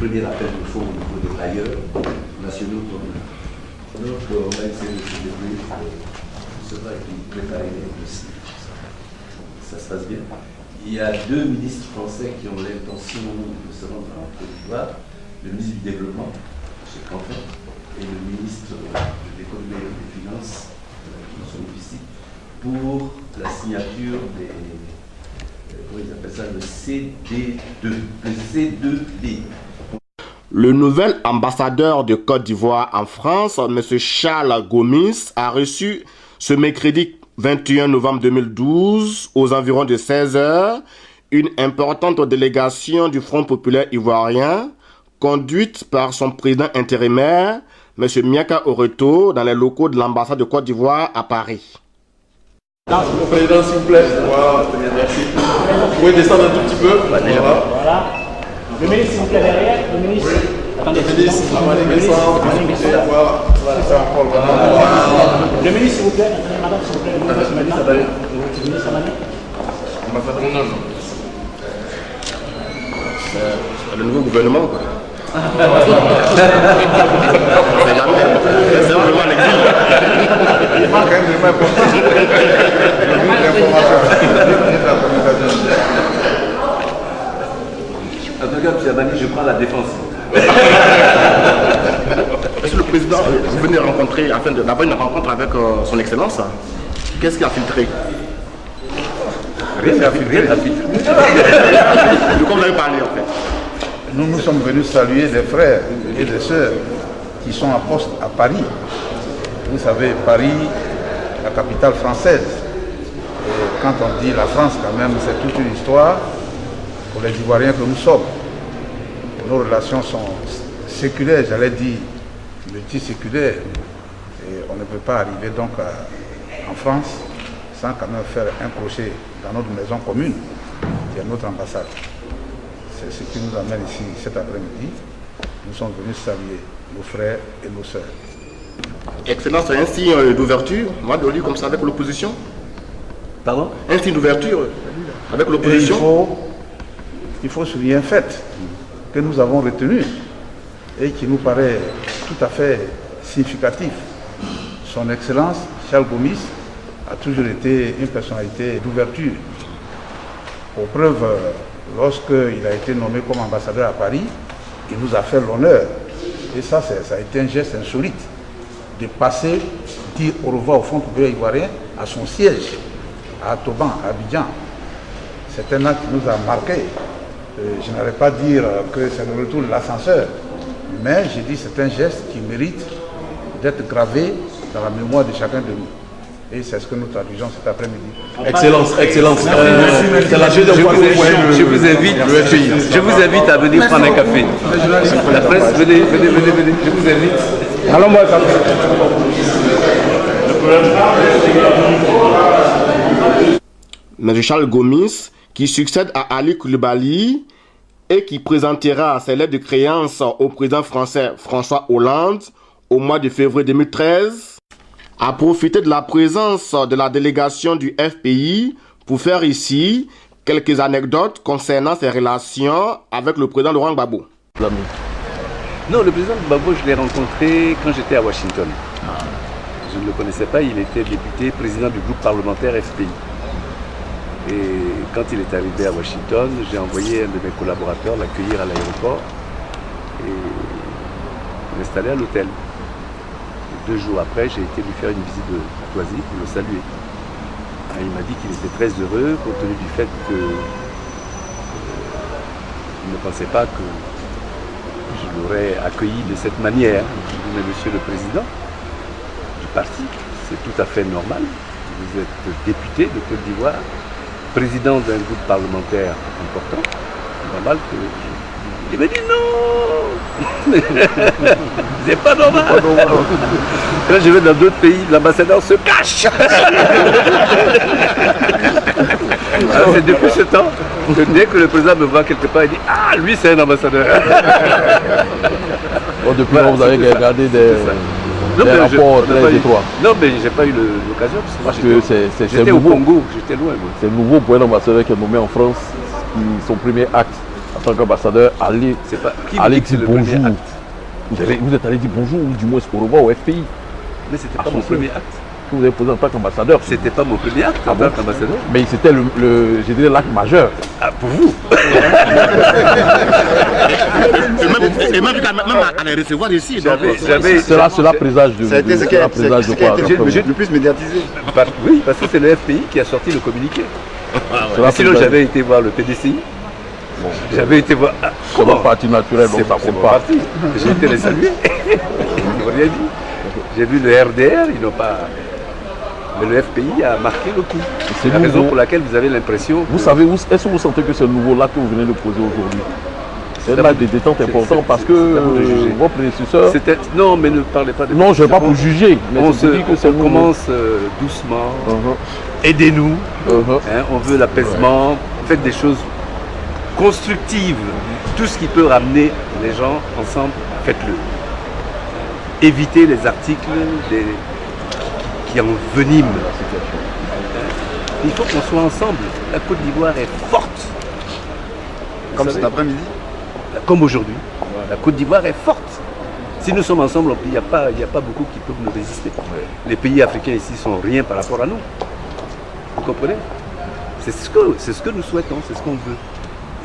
premier appel de fonds au niveau des bailleurs nationaux comme donc on va essayer de se débrouiller pour préparer les dossiers. Ça se passe bien. Il y a deux ministres français qui ont l'intention de se rendre en Côte d'Ivoire, le ministre du Développement, M. Canfin, et le ministre de l'Économie et des Finances, qui sont ici, pour la signature des, comment ils appellent ça, le CD2, le C2D. Le nouvel ambassadeur de Côte d'Ivoire en France, M. Charles Gomis, a reçu ce mercredi 21 novembre 2012, aux environs de 16 h, une importante délégation du Front populaire ivoirien, conduite par son président intérimaire, M. Miaka Oreto, dans les locaux de l'ambassade de Côte d'Ivoire à Paris. Président, s'il vous plaît. Voilà, merci. Vous pouvez descendre un tout petit peu. Voilà. Le ministre, s'il vous plaît, derrière. Le ministre. Oui. Attendez. Le ministre, Amani Bessan. Voilà. Le ministre, s'il vous plaît. Attendez, madame, s'il vous plaît. Le ministre, Amani. C'est le nouveau gouvernement, quoi. C'est simplement l'exil. Il manque un élément important. En tout cas, M. Abani, je prends la défense. Monsieur le Président, vous venez rencontrer, afin d'avoir une rencontre avec son Excellence. Qu'est-ce qui a filtré? Rien n'a filtré. De quoi vous avez parlé en fait? Nous sommes venus saluer des frères et des sœurs qui sont en poste à Paris. Vous savez, Paris, la capitale française. Et quand on dit la France, quand même, c'est toute une histoire pour les Ivoiriens que nous sommes. Nos relations sont séculaires, j'allais dire multiséculaires. Et on ne peut pas arriver donc en France sans quand même faire un crochet dans notre maison commune, qui est notre ambassade. C'est ce qui nous amène ici cet après-midi. Nous sommes venus saluer nos frères et nos sœurs. Excellence, c'est un signe d'ouverture, moi de lire comme ça avec l'opposition. Pardon? Un signe d'ouverture avec l'opposition. Il faut souligner un fait que nous avons retenu et qui nous paraît tout à fait significatif. Son Excellence, Charles Gomis, a toujours été une personnalité d'ouverture. Pour preuve, lorsqu'il a été nommé comme ambassadeur à Paris, il nous a fait l'honneur. Et ça a été un geste insolite de passer, dire au revoir au Front populaire ivoirien à son siège, à Toban, à Abidjan. C'est un acte qui nous a marqué. Je n'allais pas dire que c'est le retour de l'ascenseur, mais j'ai dit que c'est un geste qui mérite d'être gravé dans la mémoire de chacun de nous. Et c'est ce que nous traduisons cet après-midi. Excellence, excellence. Je vous invite à venir prendre un café. La presse, venez, je vous invite. Allons-moi, M. Charles Gomis, qui succède à Ali Koulibaly et qui présentera ses lettres de créance au président français François Hollande au mois de février 2013, a profité de la présence de la délégation du FPI pour faire ici quelques anecdotes concernant ses relations avec le président Laurent Gbagbo. Non, le président Gbagbo, je l'ai rencontré quand j'étais à Washington. Je ne le connaissais pas, il était député, président du groupe parlementaire FPI. Et quand il est arrivé à Washington, j'ai envoyé un de mes collaborateurs l'accueillir à l'aéroport et l'installer à l'hôtel. 2 jours après, j'ai été lui faire une visite de courtoisie pour le saluer. Et il m'a dit qu'il était très heureux compte tenu du fait que il ne pensait pas que je l'aurais accueilli de cette manière. Je lui ai dit, mais monsieur le président du parti, c'est tout à fait normal. Vous êtes député de Côte d'Ivoire, président d'un groupe parlementaire important. C'est normal que... Il m'a dit non. C'est pas normal. Quand je vais dans d'autres pays, l'ambassadeur se cache. Alors c'est depuis ce temps que dès que le président me voit quelque part, il dit ah lui c'est un ambassadeur. Bon, depuis là, vous avez regardé des rapports très étroits. Non mais j'ai pas eu l'occasion parce que j'étais au Congo, j'étais loin. C'est nouveau pour un ambassadeur qui est nommé en France, son premier acte, En tant qu'ambassadeur, allez dire bonjour. Vous êtes allé dire bonjour, ou du moins pour revoir au FPI. Mais c'était pas mon premier acte. Que vous avez posé en tant qu'ambassadeur. C'était pas mon premier acte en tant qu'ambassadeur. Mais c'était je dirais, l'acte majeur. Ah, pour vous. Et même à les recevoir ici. Cela présage de quoi? Le plus médiatisé. Oui, parce que c'est le FPI qui a sorti le communiqué. Sinon, j'avais été voir le PDCI. J'avais été voir. C'est mon parti naturel, donc ça c'est compte mon pas. parti. J'ai été les saluer. Ils n'ont rien dit. J'ai vu le RDR, ils n'ont pas. Mais le FPI a marqué le coup. C'est la raison pour laquelle vous avez l'impression. Vous savez, est-ce que vous sentez que ce nouveau là que vous venez de poser aujourd'hui, c'est là des détentes importantes parce que vos prédécesseurs. Non, mais ne parlez pas de. Non, je ne vais pas pour juger. Mais on commence doucement. Aidez-nous. On veut l'apaisement. Faites des choses constructives. Tout ce qui peut ramener les gens ensemble, faites-le. Évitez les articles qui enveniment la situation. Il faut qu'on soit ensemble. La Côte d'Ivoire est forte. Comme cet après-midi. Comme aujourd'hui. La Côte d'Ivoire est forte. Si nous sommes ensemble, il n'y a pas beaucoup qui peuvent nous résister. Les pays africains ici sont rien par rapport à nous. Vous comprenez? C'est ce que nous souhaitons, c'est ce qu'on veut.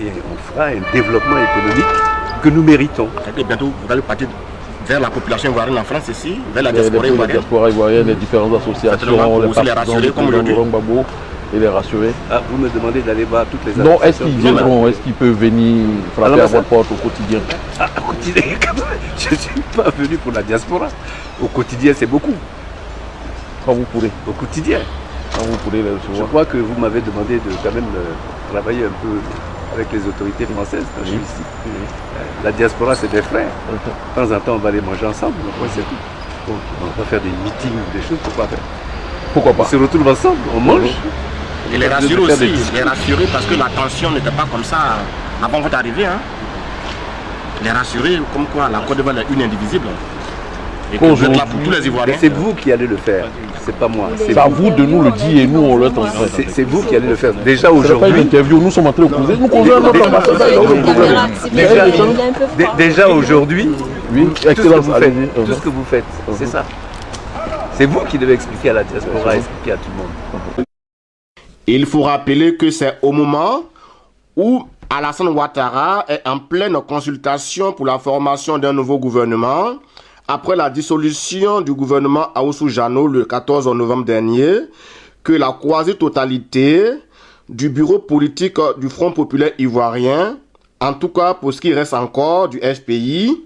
Et on fera un développement économique que nous méritons. Et bientôt, vous allez partir vers la population ivoirienne en France ici, vers la diaspora ivoirienne, les différentes associations, les rassurer comme aujourd'hui. Et les rassurer. Ah, vous me demandez d'aller voir toutes les associations. Non, est-ce qu'ils viendront, est-ce qu'ils peuvent venir frapper à votre porte au quotidien? Au quotidien, je ne suis pas venu pour la diaspora. Au quotidien, c'est beaucoup. Quand vous pourrez. Au quotidien. Quand vous pourrez les recevoir. Je crois que vous m'avez demandé de quand même travailler un peu avec les autorités françaises quand je suis ici. La diaspora, c'est des frères. De temps en temps, on va aller manger ensemble. C'est tout. On va faire des meetings, des choses. Pourquoi faire? Pourquoi pas? On se retrouve ensemble, on mange. Et les rassurer aussi, les rassurer parce que la tension n'était pas comme ça avant votre arrivée. Les rassurer comme quoi la Côte d'Ivoire est une indivisible. Et que vous êtes là pour tous les Ivoiriens. C'est vous qui allez le faire, c'est pas moi. C'est à vous de nous le dire et nous on le transmet. C'est vous qui allez le faire. Déjà aujourd'hui. Nous sommes en train de causer. Nous causons notre ambassadeur. Déjà aujourd'hui, oui, tout ce que vous faites, c'est ça. C'est vous qui devez expliquer à la diaspora, expliquer à tout le monde. Il faut rappeler que c'est au moment où Alassane Ouattara est en pleine consultation pour la formation d'un nouveau gouvernement, après la dissolution du gouvernement Ahmadou Diallo le 14 novembre dernier, que la quasi-totalité du bureau politique du Front populaire ivoirien, en tout cas pour ce qui reste encore du FPI,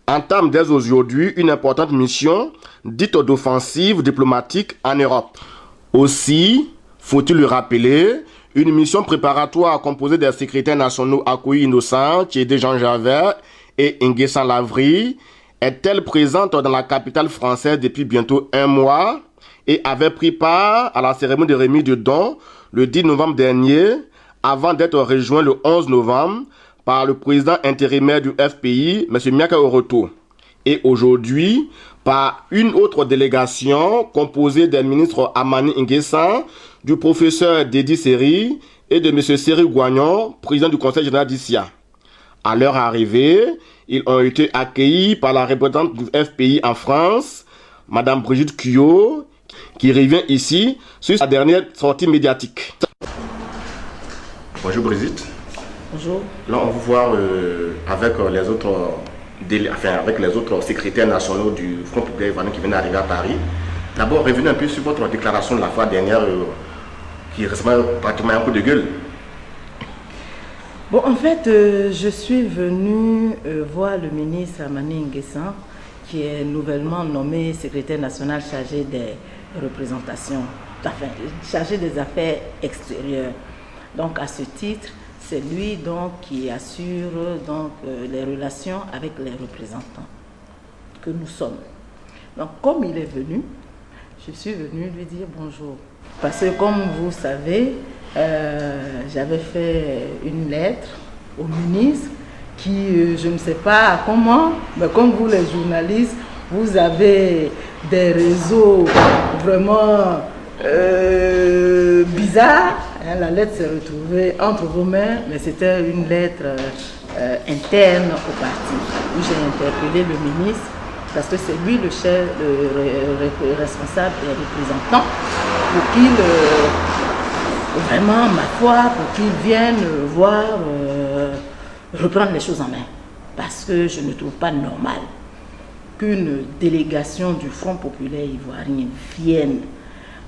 entame dès aujourd'hui une importante mission dite d'offensive diplomatique en Europe. Aussi, faut-il le rappeler, une mission préparatoire composée des secrétaires nationaux Akoui Innocent, Tchédé Jean Javert et Nguessan Lavry est-elle présente dans la capitale française depuis bientôt un mois et avait pris part à la cérémonie de remise de dons le 10 novembre dernier avant d'être rejoint le 11 novembre par le président intérimaire du FPI, M. Miaka Oroto. Et aujourd'hui, par une autre délégation composée des ministres Amani Nguessan, du professeur Dédi Seri et de M. Seri Guagnon, président du conseil général d'ICIA. À leur arrivée, ils ont été accueillis par la représentante du FPI en France, Mme Brigitte Cuyot, qui revient ici sur sa dernière sortie médiatique. Bonjour Brigitte. Bonjour. Là, on va voir avec les autres secrétaires nationaux du Front populaire ivoirien qui viennent d'arriver à Paris. D'abord, revenez un peu sur votre déclaration de la fois dernière qui récemment pratiquement un coup de gueule. Bon, en fait, je suis venue voir le ministre Amani Nguessan, qui est nouvellement nommé secrétaire national chargé des représentations, enfin, chargé des affaires extérieures. Donc, à ce titre, c'est lui donc qui assure donc les relations avec les représentants que nous sommes. Donc, comme il est venu, je suis venue lui dire bonjour. Parce que, comme vous savez, j'avais fait une lettre au ministre qui, je ne sais pas comment, mais comme vous les journalistes, vous avez des réseaux vraiment bizarres, La lettre s'est retrouvée entre vos mains, mais c'était une lettre interne au parti, où j'ai interpellé le ministre, parce que c'est lui le chef, le responsable des représentants, pour qu'il, vraiment, ma foi, pour qu'il vienne voir, reprendre les choses en main. Parce que je ne trouve pas normal qu'une délégation du Front populaire ivoirien vienne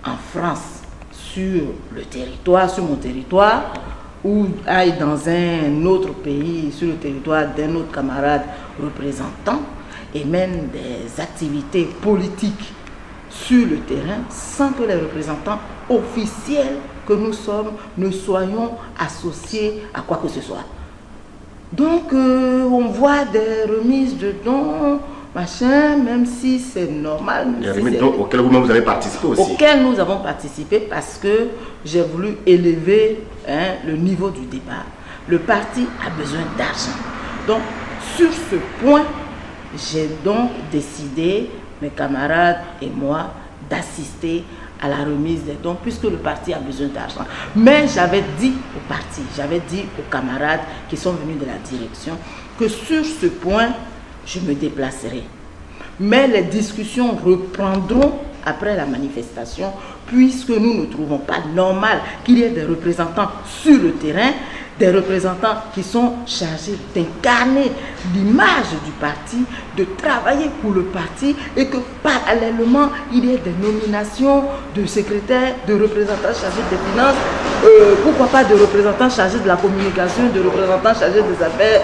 en France, sur le territoire, sur mon territoire, ou aille dans un autre pays, sur le territoire d'un autre camarade représentant, et mène des activités politiques sur le terrain sans que les représentants officiels que nous sommes ne soyons associés à quoi que ce soit. Donc on voit des remises de dons, machin, même si c'est normal. Des remises de dons auxquelles vous-même vous avez participé aussi. Auxquelles nous avons participé parce que j'ai voulu élever le niveau du débat. Le parti a besoin d'argent. Donc sur ce point, j'ai donc décidé, mes camarades et moi, d'assister à la remise des dons, puisque le parti a besoin d'argent. Mais j'avais dit au parti, j'avais dit aux camarades qui sont venus de la direction, que sur ce point, je me déplacerai. Mais les discussions reprendront après la manifestation, puisque nous ne trouvons pas normal qu'il y ait des représentants sur le terrain, des représentants qui sont chargés d'incarner l'image du parti, de travailler pour le parti, et que parallèlement, il y ait des nominations de secrétaires, de représentants chargés des finances, pourquoi pas de représentants chargés de la communication, de représentants chargés des affaires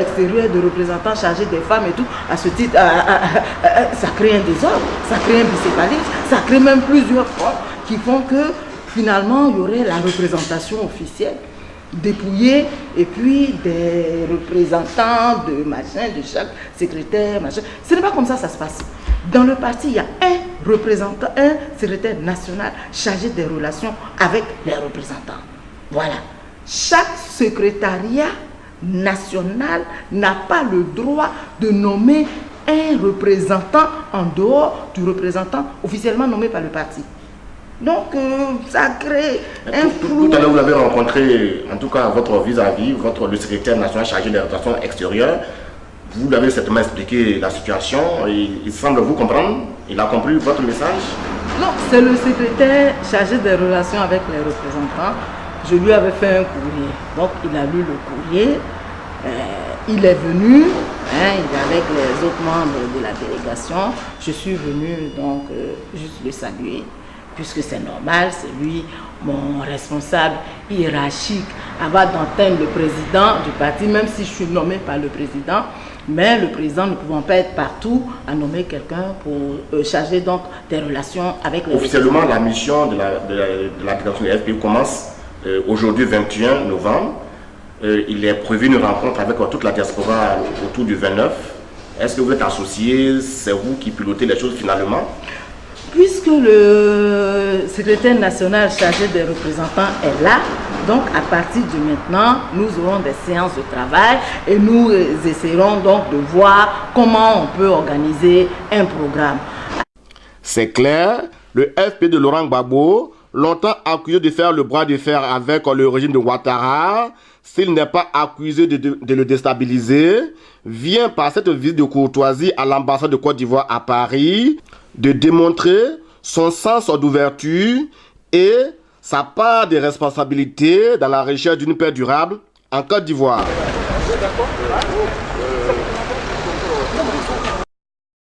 extérieures, de représentants chargés des femmes et tout. À ce titre, ça crée un désordre, ça crée un bicéphalisme, ça crée même plusieurs fronts qui font que finalement, il y aurait la représentation officielle dépouillés, et puis des représentants de machin, de chaque secrétaire, machin. Ce n'est pas comme ça ça se passe. Dans le parti, il y a un représentant, un secrétaire national chargé des relations avec les représentants. Voilà. Chaque secrétariat national n'a pas le droit de nommer un représentant en dehors du représentant officiellement nommé par le parti. Donc, ça crée un flou. Tout à l'heure, vous l'avez rencontré, en tout cas, votre vis-à-vis, le secrétaire national chargé des relations extérieures. Vous l'avez certainement expliqué la situation. Et il semble vous comprendre. Il a compris votre message. Non, c'est le secrétaire chargé des relations avec les représentants. Je lui avais fait un courrier. Donc, il a lu le courrier. Il est venu, avec les autres membres de la délégation. Je suis venu, donc, juste le saluer, puisque c'est normal, c'est lui, mon responsable hiérarchique, avant d'entendre le président du parti, même si je suis nommé par le président, mais le président ne pouvant pas être partout à nommer quelqu'un pour charger donc des relations avec les... Officiellement, la mission de la délégation de FPI commence aujourd'hui 21 novembre. Il est prévu une rencontre avec toute la diaspora autour du 29. Est-ce que vous êtes associé? C'est vous qui pilotez les choses finalement? Puisque le secrétaire national chargé des représentants est là, donc à partir de maintenant, nous aurons des séances de travail et nous essaierons donc de voir comment on peut organiser un programme. C'est clair, le FP de Laurent Gbagbo, longtemps accusé de faire le bras de fer avec le régime de Ouattara, s'il n'est pas accusé de le déstabiliser, vient par cette visite de courtoisie à l'ambassade de Côte d'Ivoire à Paris de démontrer son sens d'ouverture et sa part de responsabilité dans la recherche d'une paix durable en Côte d'Ivoire.